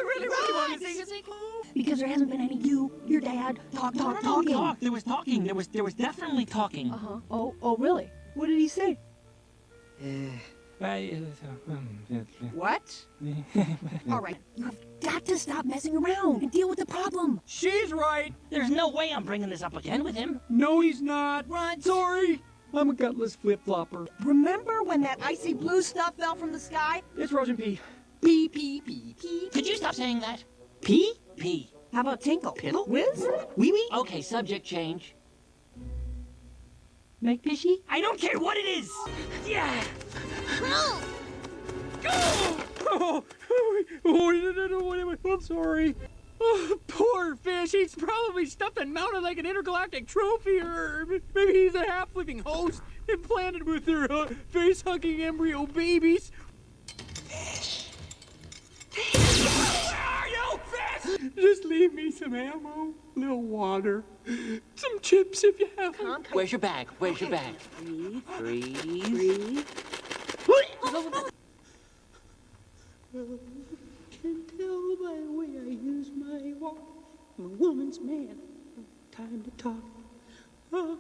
really want to sing. Because there hasn't been any your dad, talking. Talk. There was talking. There was definitely talking. Oh, really? What did he say? What? All right, you've got to stop messing around and deal with the problem. She's right. There's no way I'm bringing this up again with him. No, he's not. Run. Sorry. I'm a gutless flip-flopper. Remember when that icy blue stuff fell from the sky? It's Russian P. Pee, pee, pee, pee. Could you stop saying that? Pee? P. How about tinkle? Piddle? Whiz? Wee wee? Okay, subject change. Make fishy? I don't care what it is. Yeah. I'm sorry. Oh, poor fish. He's probably stuffed and mounted like an intergalactic trophy, or maybe he's a half-living host implanted with their face-hugging embryo babies. Fish. Where are you, fish? Just leave me some ammo, a little water, some chips if you have them. Where's your bag? Where's your bag? Breathe. Can tell by the way I use my walk. I'm a woman's man. Time to talk. Ha,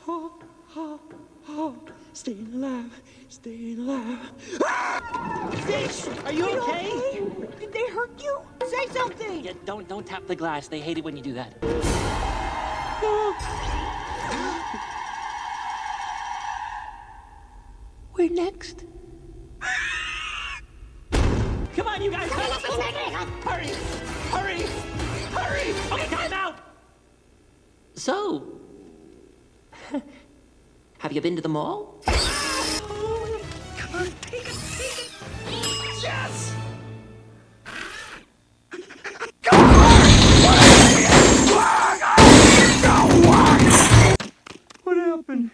ha, ha, ha. Staying alive, staying alive. Fish, are you okay? Did they hurt you? Say something. Yeah, don't tap the glass. They hate it when you do that. We're next. Come on, you guys! Hurry! Hurry! Hurry! Okay, time out! So, have you been to the mall? Come on, take it. Yes! What happened?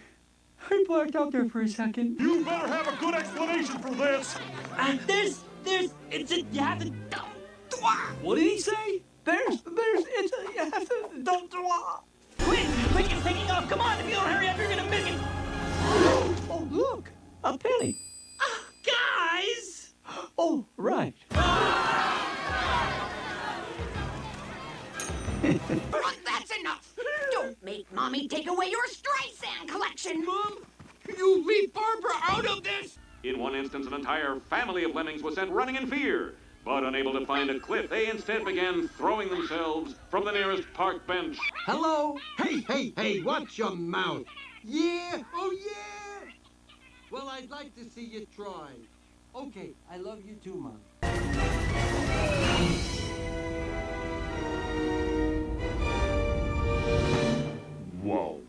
I blacked out there for a second. You better have a good explanation for this. You have to... What did he say? You have to, don't do Quick, it's taking off. Come on, if you don't hurry up, you're gonna miss it. Oh, look, a penny. Guys! Oh, right. That's enough! Don't make Mommy take away your Streisand collection! Mom, you leave Barbara out of this! In one instance, an entire family of lemmings was sent running in fear. But unable to find a cliff, they instead began throwing themselves from the nearest park bench. Hello? Hey, watch your mouth. Yeah? Oh, yeah? Well, I'd like to see you try. Okay, I love you too, Mom. Whoa.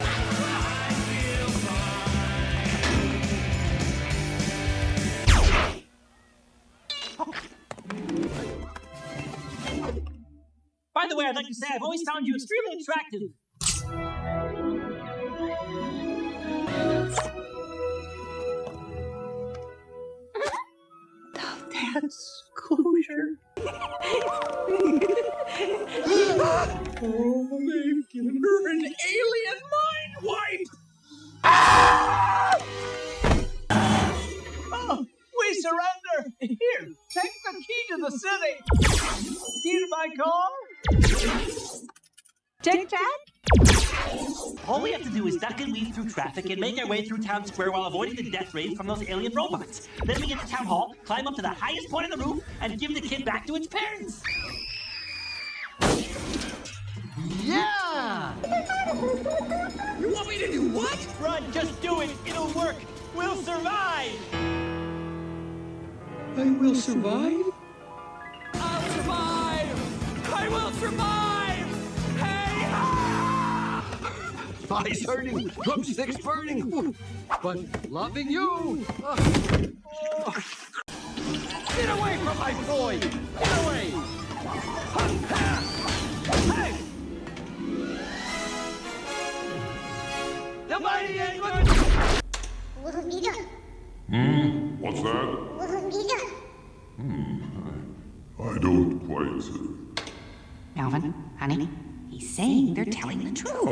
By the way, I'd like to say I've always found you extremely attractive. That's closure. Oh, they've given her an alien mind wipe! Oh, we surrender! Here, take the key to the city! Key to my car? Tic-tac? All we have to do is duck and weave through traffic and make our way through town square while avoiding the death rays from those alien robots. Then we get to town hall, climb up to the highest point of the roof, and give the kid back to its parents. Yeah! You want me to do what? Run, just do it! It'll work! We'll survive! I will survive? I'll survive! I will survive! Hey! Eyes hurting, drumsticks burning, but loving you. Get away from my boy! Get away! Hey! The mighty Edward! What's that? I don't quite... Melvin, honey, he's saying they're telling the truth.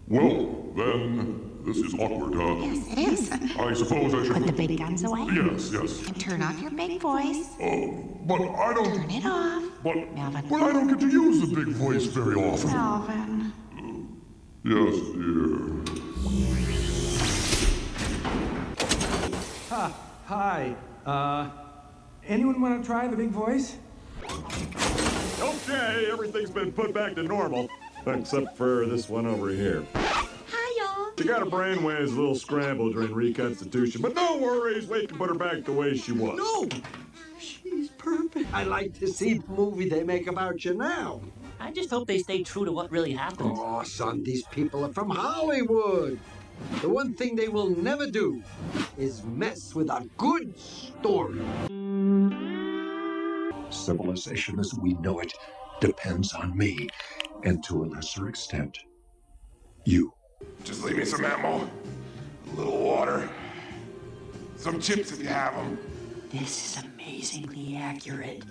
Well, then, This is awkward. Yes, it is. I suppose I should... Put the big guns away. Yes. And turn off your big voice. But I don't... Turn it off. But... Melvin. Well, I don't get to use the big voice very often. Melvin. Yes, dear. Hi. Anyone want to try the big voice? Okay, everything's been put back to normal, except for this one over here. Hi, y'all. She got her brainwaves a little scrambled during reconstitution, but no worries, we can put her back the way she was. No! She's perfect. I like to see the movie they make about you now. I just hope they stay true to what really happened. Oh, son, these people are from Hollywood. The one thing they will never do is mess with a good story. Civilization as we know it depends on me, and to a lesser extent, you. Just leave me some ammo, a little water, some chips if you have them. This is amazingly accurate.